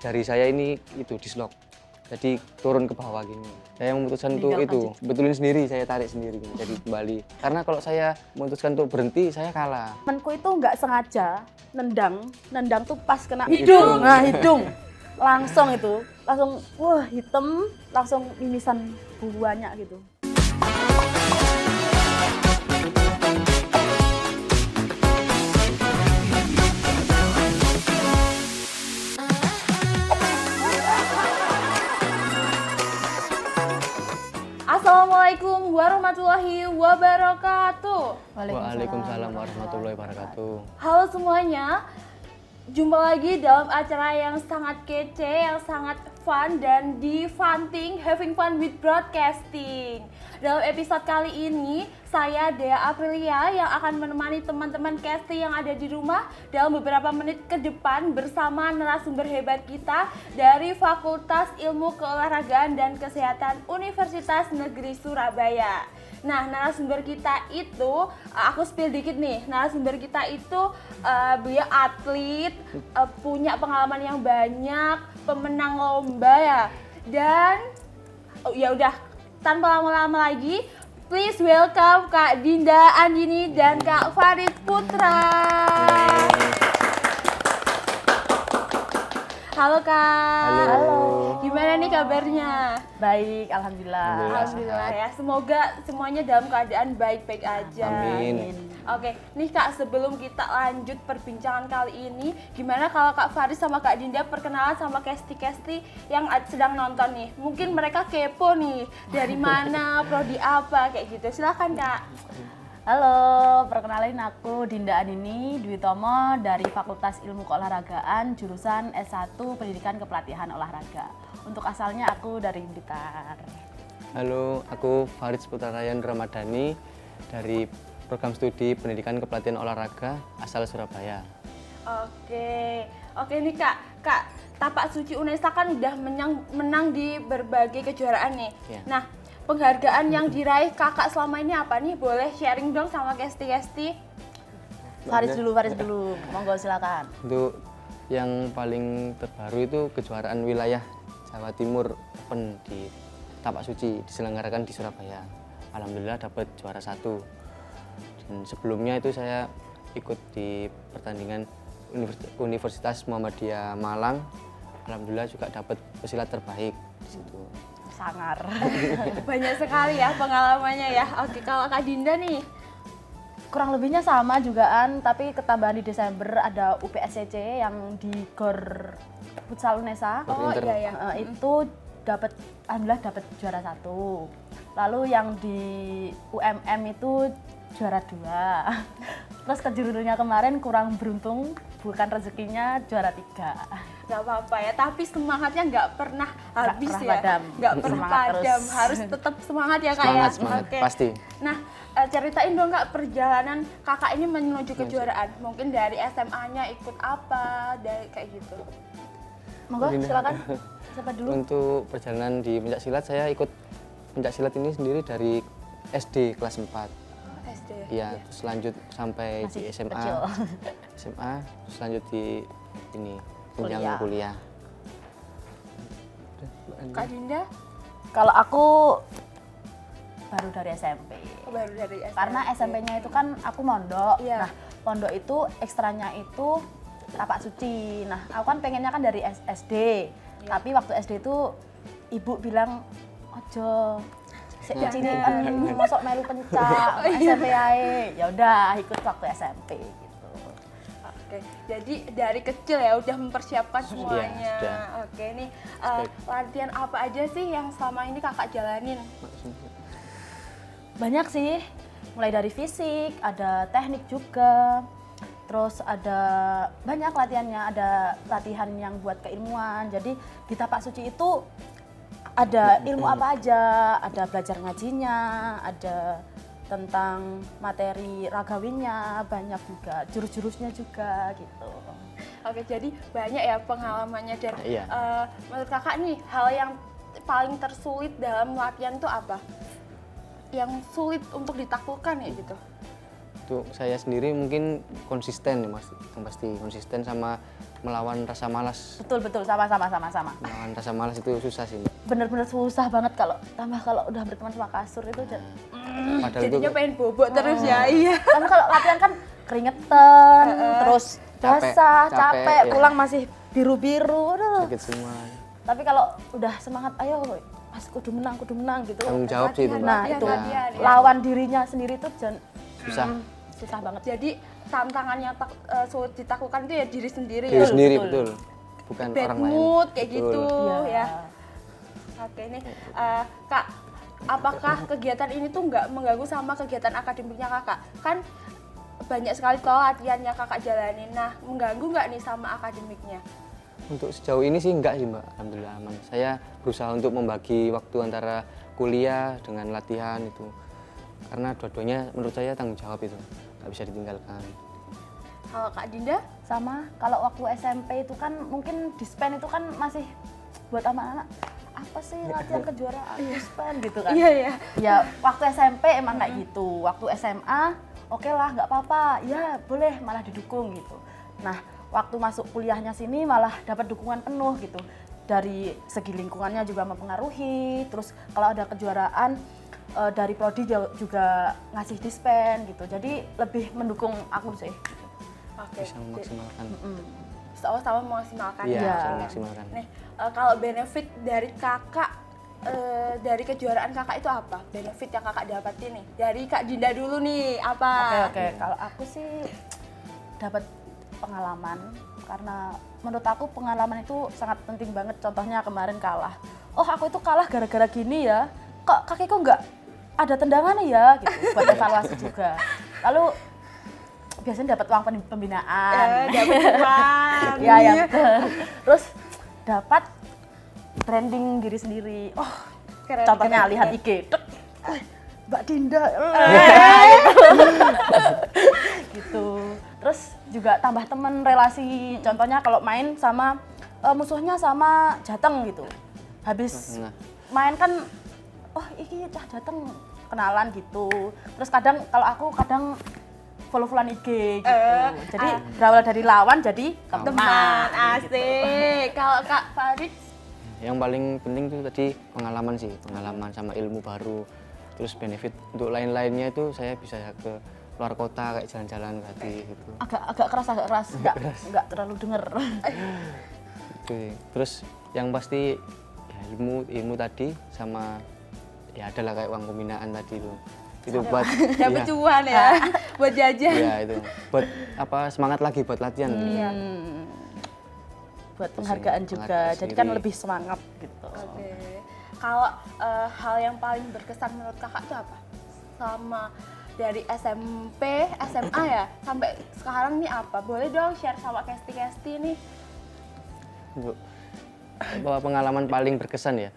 jari saya ini itu dislok. Jadi turun ke bawah gini. Saya memutuskan untuk itu, betulin sendiri, saya tarik sendiri gini, jadi kembali. Karena kalau saya memutuskan untuk berhenti, saya kalah. Temenku itu nggak sengaja nendang tuh pas kena hidung. Nah, hidung. Langsung wah hitam, langsung mimisan banyak gitu. Assalamualaikum warahmatullahi wabarakatuh. Waalaikumsalam warahmatullahi wabarakatuh. Halo semuanya, jumpa lagi dalam acara yang sangat kece, yang sangat fun dan di Funting, Having Fun with Broadcasting. Dalam episode kali ini, saya Dea Aprilia yang akan menemani teman-teman casting yang ada di rumah dalam beberapa menit ke depan bersama narasumber hebat kita dari Fakultas Ilmu Keolahragaan dan Kesehatan Universitas Negeri Surabaya. Nah, narasumber kita itu, aku spill dikit nih, narasumber kita itu beliau atlet, punya pengalaman yang banyak, pemenang lomba ya. Dan, ya udah, tanpa lama-lama lagi, please welcome Kak Dinda Andini dan Kak Farid Putra. Halo Kak. Halo. Gimana nih kabarnya? Baik, alhamdulillah. Alhamdulillah ya. Semoga semuanya dalam keadaan baik-baik aja. Amin. Oke, nih Kak, sebelum kita lanjut perbincangan kali ini, gimana kalau Kak Farid sama Kak Dinda perkenalan sama Kesti-Kesti yang sedang nonton nih? Mungkin mereka kepo nih, dari mana, prodi apa, kayak gitu. Silakan Kak. Halo, perkenalin aku Dinda Andini Dwi Tomo dari Fakultas Ilmu Keolahragaan, jurusan S1 Pendidikan Kepelatihan Olahraga. Untuk asalnya aku dari Blitar. Halo, aku Farid Putra Ryan Ramadhani dari Program Studi Pendidikan Kepelatihan Olahraga asal Surabaya. Oke nih Kak, Tapak Suci Unesa kan udah menang di berbagai kejuaraan nih. Ya. Nah, penghargaan yang diraih kakak selama ini apa nih? Boleh sharing dong sama Kesti-Kesti? Faris dulu, monggo silakan. Untuk yang paling terbaru itu kejuaraan wilayah Jawa Timur Open di Tapak Suci diselenggarakan di Surabaya. Alhamdulillah dapat juara 1. Dan sebelumnya itu saya ikut di pertandingan Universitas Muhammadiyah Malang. Alhamdulillah juga dapat pesilat terbaik di situ. Sangar. Banyak sekali ya pengalamannya ya. Oke, kalau Kak Dinda nih? Kurang lebihnya sama jugaan, tapi ketambahan di Desember ada UPSCC yang di GOR Futsal Unesa. Oh iya ya. Itu alhamdulillah dapat juara 1. Lalu yang di UMM itu juara 2. Terus kejurunya kemarin kurang beruntung, bukan rezekinya juara 3. Gak apa-apa ya, tapi semangatnya nggak pernah habis pernah ya. padam. Nggak pernah Semangat padam, terus. harus tetap semangat ya Kak ya. Semangat, Oke. pasti. Nah, ceritain dong Kak perjalanan kakak ini menuju kejuaraan. Mungkin dari SMA-nya ikut apa, dari kayak gitu. Monggo silakan. Siapa dulu? Untuk perjalanan di pencaksilat, saya ikut pencaksilat ini sendiri dari SD kelas 4. SD. Iya, terus lanjut sampai Masih di SMA. kecil. SMA, terus lanjut di ini jenjang kuliah. Kak Dinda? Kalau aku baru dari SMP. Baru dari SMP. Karena SMP-nya itu kan aku mondok. Iya. Nah, pondok itu ekstranya itu Tapak Suci. Nah, aku kan pengennya kan dari SD. Iya. Tapi waktu SD itu ibu bilang, "Ojo, sik cini mosok melu pencak SMP ae." Ya udah, ikut waktu SMP gitu. Oke, jadi dari kecil ya udah mempersiapkan semuanya. sudah. Oke, nih latihan apa aja sih yang selama ini kakak jalanin? Banyak sih, mulai dari fisik, ada teknik juga, terus ada banyak latihannya, ada latihan yang buat keilmuan. Jadi di Tapak Suci itu ada ilmu apa aja, ada belajar ngajinya, ada tentang materi ragawinnya, banyak juga, jurus-jurusnya juga gitu. Oke, jadi banyak ya pengalamannya dan Iya. menurut kakak nih hal yang paling tersulit dalam latihan itu apa? Yang sulit untuk ditaklukkan ya gitu? Untuk saya sendiri mungkin konsisten ya Mas, yang pasti konsisten sama melawan rasa malas. Betul sama. Melawan rasa malas itu susah sih, Mbak. Bener-bener susah banget kalau udah berteman sama kasur itu. Padahal itu Jadinya pengen bobok terus ya. Iya. Karena kalau latihan kan keringetan, terus Capek, basah, capek, capek, ya. pulang masih biru-biru. Aduh. sakit semua. Tapi kalau udah semangat, ayo pas kudu menang gitu. Tanggung jawab sih itu, Mbak. Nah, Latihan, itu latihan, ya. lawan dirinya sendiri tuh Susah. susah banget. Jadi tantangannya sulit ditaklukkan itu ya diri sendiri Diri ya. sendiri, betul. betul. Bukan Bad orang lain. mood kayak Betul. gitu Iya. ya. Oke ini Kak, apakah kegiatan ini tuh nggak mengganggu sama kegiatan akademiknya Kakak? Kan banyak sekali toh latihannya Kakak jalanin. Nah, mengganggu nggak nih sama akademiknya? Untuk sejauh ini sih enggak sih, Mbak. Alhamdulillah aman. Saya berusaha untuk membagi waktu antara kuliah dengan latihan itu. Karena dua-duanya menurut saya tanggung jawab itu. Nggak bisa ditinggalkan. Kalau Kak Dinda? Sama kalau waktu SMP itu kan mungkin dispen itu kan masih buat anak-anak apa sih latihan kejuaraan dispen gitu kan. Iya ya. Ya waktu SMP emang kayak gitu. Waktu SMA oke lah nggak apa-apa. Ya boleh malah didukung gitu. Nah waktu masuk kuliahnya sini malah dapat dukungan penuh gitu. Dari segi lingkungannya juga mempengaruhi. Terus kalau ada kejuaraan dari prodi juga ngasih dispen gitu. Jadi lebih mendukung aku sih. Oke. Bisa memaksimalkan. Sama memaksimalkan. Iya, Iya. bisa memaksimalkan. Nih, kalau benefit dari Kakak dari kejuaraan Kakak itu apa? Benefit yang Kakak dapatin nih? Dari Kak Dinda dulu nih, apa? Oke. Kalau aku sih dapat pengalaman karena menurut aku pengalaman itu sangat penting banget. Contohnya kemarin kalah. Oh aku itu kalah gara-gara gini ya. Kok kakiku nggak ada tendangannya ya? Gitu. Buat evaluasi juga. Lalu biasanya dapat uang pembinaan. Dapat uang. Ya betul. Terus dapat branding diri sendiri. Oh Keren, contohnya keren, lihat keren. IG. Tek. Mbak Dinda. Gitu. Terus juga tambah teman relasi. Contohnya kalau main sama musuhnya sama Jateng gitu. Habis Nah. main kan oh iki cah Jateng kenalan gitu. Terus kadang kalau aku kadang follow-followan IG gitu. Jadi berawal dari lawan jadi teman. Teman, gitu. asik. Kalau Kak Farid? Yang paling penting itu tadi pengalaman sih, pengalaman sama ilmu baru. Terus benefit untuk lain-lainnya itu saya bisa ke luar kota kayak jalan-jalan tadi gitu. Agak keras, enggak terlalu denger. Itu sih. Terus yang pasti ya, ilmu tadi sama ya adalah kayak uang pembinaan tadi itu. Itu buat Dapat iya, cuan ya, buat jajan. iya itu. Buat apa semangat lagi buat latihan. Iya. Buat penghargaan juga. penghargaan Jadi kan sendiri. lebih semangat gitu. Oke. Kalau hal yang paling berkesan menurut Kakak itu apa? Sama dari SMP, SMA ya, sampai sekarang nih apa? Boleh dong share sama Kesti nih. Untuk bahwa pengalaman paling berkesan ya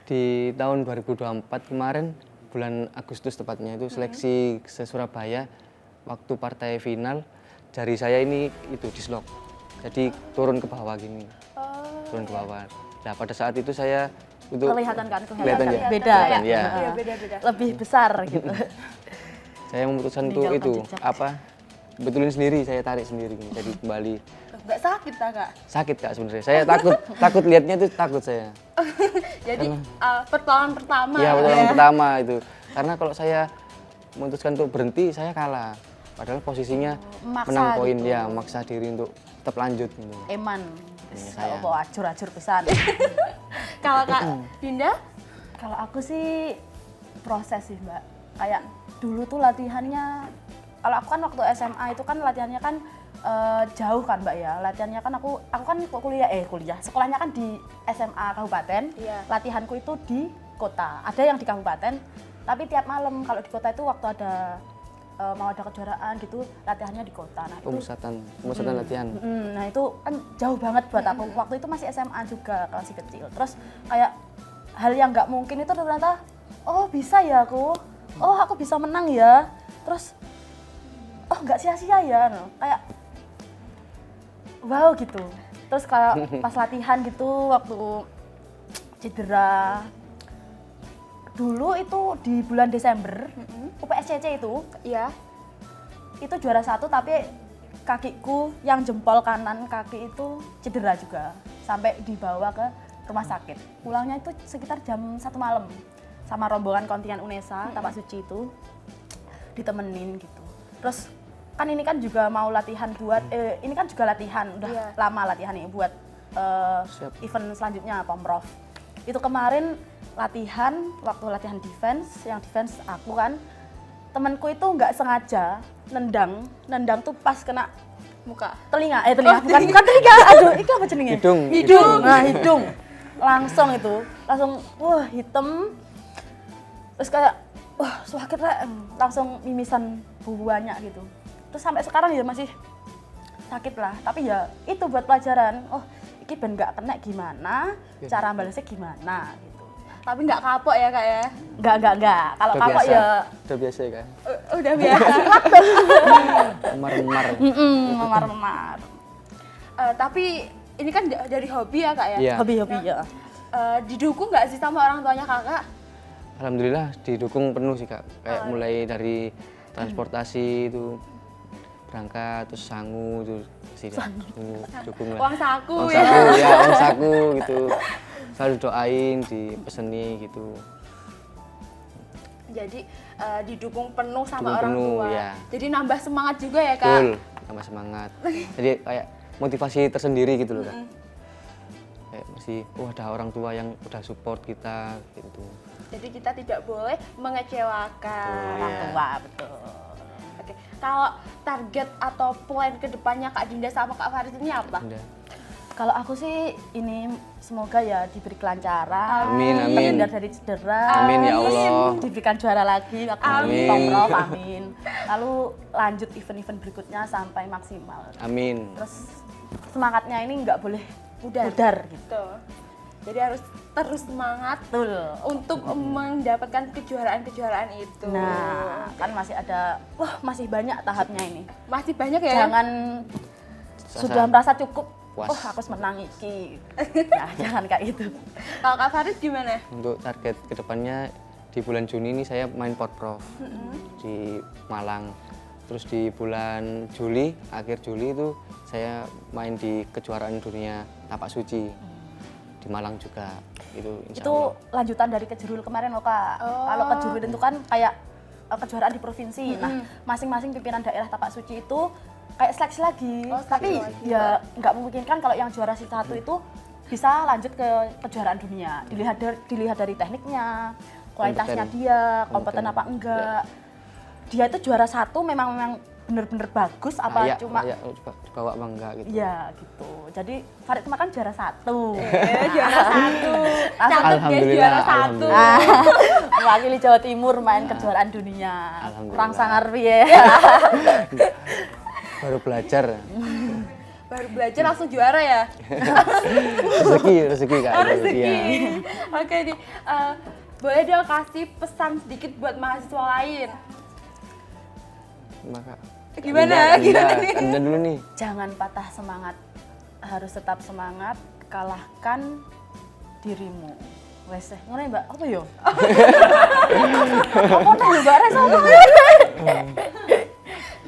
di tahun 2024 kemarin bulan Agustus tepatnya itu seleksi ke Surabaya waktu partai final jari saya ini itu dislok jadi turun ke bawah gini turun ke bawah. Nah pada saat itu saya itu Kelihatan kan? kelihatan ya Beda kelihatan, ya? ya. Iya, beda-beda. Lebih besar gitu. Saya memutuskan untuk Meninggalkan itu jejak. apa betulin sendiri saya tarik sendiri gini. Jadi kembali Nggak sakit tak Kak? sakit Kak sebenarnya saya takut lihatnya itu takut saya. Jadi pertolongan pertama. Iya, pertolongan pertama itu. Karena kalau saya memutuskan untuk berhenti, saya kalah. Padahal posisinya Memaksa menang poin gitu. ya, maksa diri untuk tetap lanjut gitu. Eman. saya. Apa acur-acur pisan. Kalau Kak Dinda? Kalau aku sih proses sih Mbak. Kayak dulu tuh latihannya, kalau aku kan waktu SMA itu kan latihannya kan jauh kan Mbak ya. Latihannya kan aku kan kuliah, sekolahnya kan di SMA kabupaten. Iya. Latihanku itu di kota. Ada yang di kabupaten, tapi tiap malam kalau di kota itu waktu ada mau ada kejuaraan gitu, latihannya di kota. Nah, itu Pemusatan latihan. Nah itu kan jauh banget buat aku. Waktu itu masih SMA juga, masih kecil. Terus kayak hal yang nggak mungkin itu ternyata, oh bisa ya aku, oh aku bisa menang ya. Terus, oh nggak sia-sia ya. No. Kayak, wow gitu. Terus kayak pas latihan gitu, waktu cedera, dulu itu di bulan Desember, UPSCC itu Iya. juara 1 tapi kakiku yang jempol kanan kaki itu cedera juga sampai dibawa ke rumah sakit. Pulangnya itu sekitar jam 1 malam sama rombongan kontingen UNESA Tapak Suci itu ditemenin gitu. Terus kan ini kan juga mau latihan buat ini kan juga latihan udah lama latihan nih buat event selanjutnya Pemprov. Itu kemarin latihan waktu latihan defense, yang defense aku kan temanku itu nggak sengaja nendang tuh pas kena Muka. telinga bukan telinga, aduh itu apa jenenge? Hidung. Nah hidung langsung wah hitam, terus kayak wah sakit lah, langsung mimisan banyak gitu. Terus sampai sekarang ya masih sakit lah, tapi ya itu buat pelajaran. Oh ini ben nggak kena gimana, cara balasnya gimana gitu. Tapi nggak kapok ya Kak ya? Nggak. Kalau Udah kapok biasa. ya Udah biasa ya kan? Udah biasa. Memar-memar. memar-memar. Tapi ini kan dari hobi ya Kak ya? Iya. Hobi-hobi ya. Didukung nggak sih sama orang tuanya Kakak? Alhamdulillah didukung penuh sih Kak. Kayak mulai dari transportasi itu berangkat, terus sangu itu sih dukung lah. Uang saku Uang ya? saku, ya uang saku gitu. Selalu doain, dipeseni gitu. Jadi didukung penuh sama Dukung orang penuh, tua. ya. Jadi nambah semangat juga ya Kak? Betul, tambah semangat. Jadi kayak motivasi tersendiri gitu loh Kak. Kayak masih, ada orang tua yang udah support kita gitu. Jadi kita tidak boleh mengecewakan. Orang Iya. tua betul. Oke, kalau target atau plan kedepannya Kak Dinda sama Kak Faris ini apa? Udah. Kalau aku sih ini semoga ya diberi kelancaran, Amin, amin. terhindar dari cedera, Amin ya Allah. diberikan juara lagi waktu Amin. Pemprov, amin. Lalu lanjut event-event berikutnya sampai maksimal. Amin. Terus semangatnya ini nggak boleh Pudar. gitu. Tuh. Jadi harus terus semangat Betul. untuk mendapatkan kejuaraan-kejuaraan itu. Nah, kan masih ada, masih banyak tahapnya ini. Masih banyak ya? Jangan sudah merasa cukup. Puas. Aku harus menang iki. Ya, jangan kayak gitu. Kalau Kak Faris gimana? Untuk target kedepannya di bulan Juni ini saya main Porprov di Malang. Terus di bulan Juli, akhir Juli itu saya main di kejuaraan dunia Tapak Suci di Malang juga. Insya Itu Allah. lanjutan dari Kejurul kemarin loh Kak. Oh. Kalau Kejurul itu kan kayak kejuaraan di provinsi. Nah, masing-masing pimpinan daerah Tapak Suci itu kayak seleksi lagi. Oh, Tapi seleksi lagi. ya nggak memungkinkan kalau yang juara satu itu bisa lanjut ke kejuaraan dunia. Dilihat dari tekniknya, kualitasnya Kompeten. dia, kompeten Kompeten. apa enggak. Dia itu juara satu memang bener-bener bagus apa Layak, cuma layak dibawa apa enggak gitu. Iya gitu. Jadi Farid cuma kan juara satu. Juara satu. Catat ya Alhamdulillah, juara satu. alhamdulillah. Mewakili Jawa Timur main kejuaraan dunia. Alhamdulillah. Perang sangar piye. Baru belajar. Baru belajar langsung juara ya? rezeki Kak. itu. Rezeki. Iya. Oke nih, boleh dong kasih pesan sedikit buat mahasiswa lain. Maka Gimana? Gimana nih? Anda dulu nih. Jangan patah semangat. Harus tetap semangat, kalahkan dirimu. Wes, ngono ya, Mbak. Apa yo? Apa nih Mbak Res apa?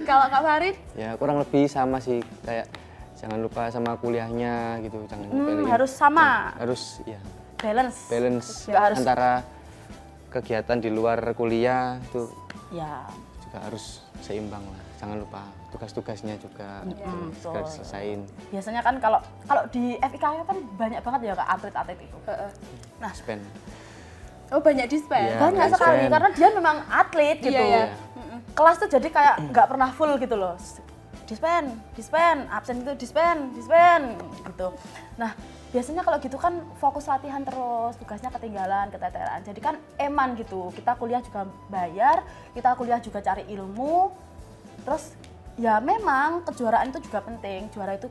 Kalau Kak Farid? Ya kurang lebih sama sih, kayak jangan lupa sama kuliahnya gitu, jangan lupa Harus sama. harus ya Balance. balance Nggak harus- antara kegiatan di luar kuliah itu Ya. juga harus seimbang lah. Jangan lupa tugas-tugasnya juga betul. harus selesain. Biasanya kan kalau di FIKH kan banyak banget ya Kak atlet-atlet itu. Nah, Spend. Oh banyak dispen? Iya. banyak Spend. sekali karena dia memang atlet gitu. Iya. Kelas tuh jadi kayak nggak pernah full gitu loh. Dispen, absen itu dispen gitu. Nah, biasanya kalau gitu kan fokus latihan terus, tugasnya ketinggalan, keteteran. Jadi kan eman gitu. Kita kuliah juga bayar, kita kuliah juga cari ilmu. Terus ya memang kejuaraan itu juga penting, juara itu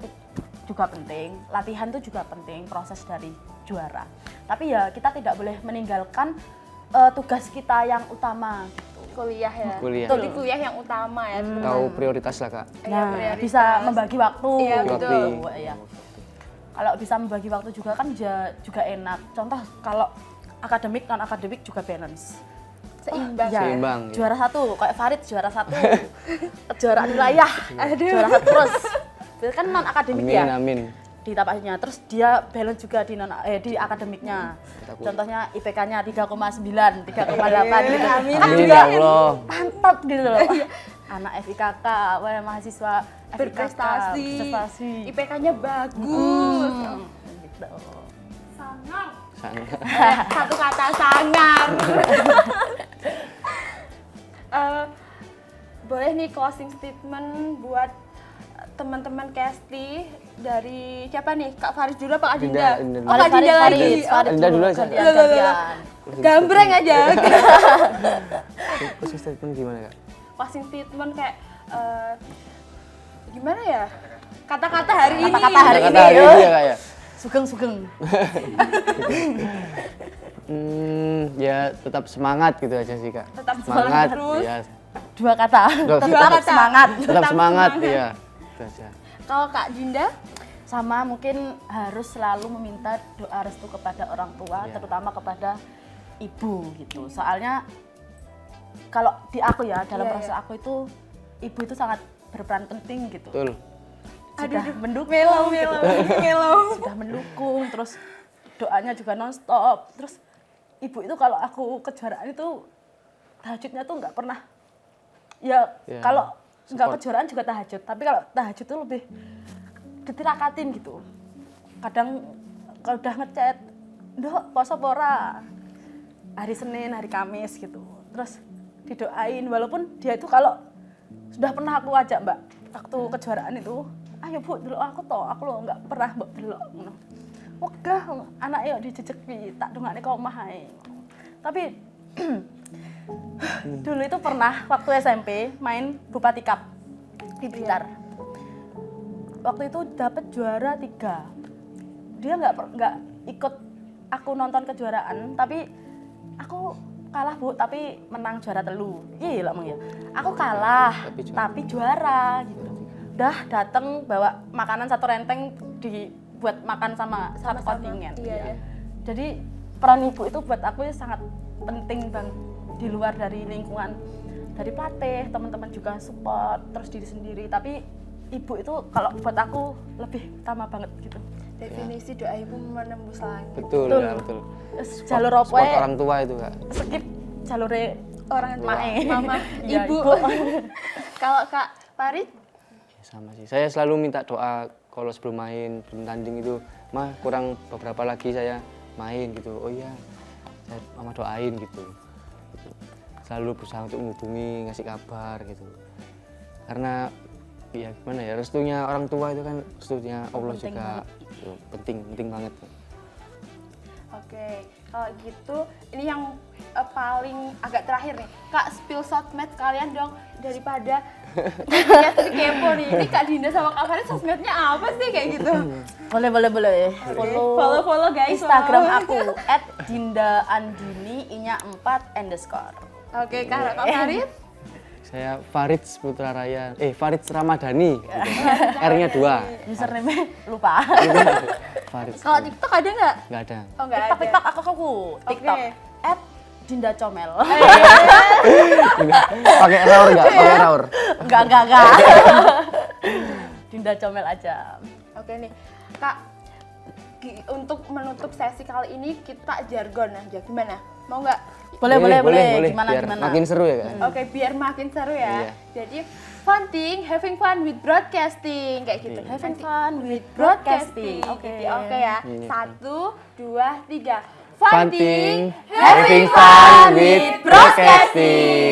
juga penting, latihan itu juga penting, proses dari juara. Tapi ya kita tidak boleh meninggalkan tugas kita yang utama gitu. Kuliah ya? Kuliah. Jadi kuliah yang utama ya? Tahu prioritas lah Kak. Iya, Nah, prioritas. bisa membagi waktu. Iya, Bagi betul. waktu. Iya. Kalau bisa membagi waktu juga kan juga enak. Contoh kalau akademik non akademik juga balance. Seimbang. Ya, Seimbang, ya. juara 1 kayak Farid juara 1 kejuaraan wilayah juara 1 terus. Itu kan non akademik Amin, ya amin. di tapaknya, terus dia balance juga di di akademiknya. Takut. Contohnya IPK-nya 3,9, 3,8 gitu. Amin. Kan Amin juga ya Allah. mantap gitu loh. Anak FIKK, mahasiswa FIKK, Berprestasi. IPK-nya bagus. Gitu. Sangat. Sangat. Satu kata sangat. Boleh nih closing statement buat teman-teman Kesti dari siapa nih? Kak Faris dulu apa Kak Dinda? Dinda. Oh, Kak Dinda lagi. Farid Dinda dulu aja. gantian. Gambreng aja. Closing statement gimana Kak? Closing statement kayak gimana ya? Kata-kata hari ini. Kata-kata hari Kata-kata hari ini, ini ya Kak ya? Sugeng-sugeng. Ya tetap semangat gitu aja sih Kak. Tetap semangat terus. Ya. Dua kata. Dua Tetap kata. semangat. Tetap Tetap semangat, semangat. iya. Itu aja. Kalau Kak Dinda, Sama mungkin harus selalu meminta doa restu kepada orang tua, Iya. terutama kepada ibu gitu. Soalnya kalau di aku ya, dalam Iya, proses iya. aku itu ibu itu sangat berperan penting gitu. Betul. Sudah mendukung, melo, gitu. melo. Sudah mendukung, terus doanya juga nonstop. Terus ibu itu kalau aku kejuaraan itu tahajudnya tuh nggak pernah. Ya Ya, kalau nggak support. kejuaraan juga tahajud, tapi kalau tahajud itu lebih ditirakatin gitu. Kadang kalau udah ngechat, "Ndok, poso pora?" Hari Senin, hari Kamis gitu. Terus didoain, walaupun dia itu kalau sudah pernah aku ajak Mbak waktu kejuaraan itu, "Ayo Bu, delok aku toh, aku lo nggak pernah mbok delok." Ngono. Wegah anak yo dijejeki, tak dongane ke omah ae. Tapi dulu itu pernah waktu SMP main Bupati Cup di Blitar. Waktu itu dapat juara 3. Dia nggak ikut aku nonton kejuaraan, tapi aku kalah Bu, tapi menang juara 3. Iya lah ya. Aku kalah, tapi juara gitu. Udah dateng bawa makanan satu renteng dibuat makan sama satu kontingen. Iya, iya. Jadi peran ibu itu buat aku sangat penting banget di luar dari lingkungan, dari pelatih, teman-teman juga support, terus diri sendiri. Tapi ibu itu kalau buat aku lebih utama banget gitu. Definisi doa ibu menembus langit. Betul, Betul. ya, betul. Terus jalur opo Support orang tua itu Kak. skip jalure Orang tua, Mae. mama, Iya, ibu. Kalau Kak Farid, Ya, sama sih. Saya selalu minta doa kalau sebelum main, sebelum tanding itu, "Mah, kurang beberapa lagi saya main gitu." "Oh iya, mama doain gitu." Selalu berusaha untuk menghubungi, ngasih kabar gitu. Karena ya gimana ya, restunya orang tua itu kan restunya Allah Penting juga itu penting banget. oke. Kalau gitu, ini yang paling agak terakhir nih. Kak, spill sosmed kalian dong daripada ya kepo nih. Ini Kak Dinda sama Kak Farid sosmednya apa sih kayak gitu? boleh Follow guys. Instagram follow. aku @dindaandini _. Oke, Kak Farid. Saya Farid Putra Raya, Farid Ramadhani gitu. R-nya 2. Username lupa. Farid. Kalau TikTok ada nggak? Nggak ada. Oh, nggak ada. TikTok aku TikTok Oke. @dindacomel. Pakai raur nggak? Pakai raur. Enggak. Dinda Comel aja. Oke nih, Kak. Untuk menutup sesi kali ini kita jargon aja. Gimana? Mau nggak? Boleh. Gimana? Biar makin seru ya Kak. Oke, biar makin seru ya. Iya. Jadi Funting, having fun with broadcasting kayak gitu. Iya. Having fun with Broadcasting. broadcasting. Oke ya. Iya. 1, 2, 3. Funting, having fun with broadcasting.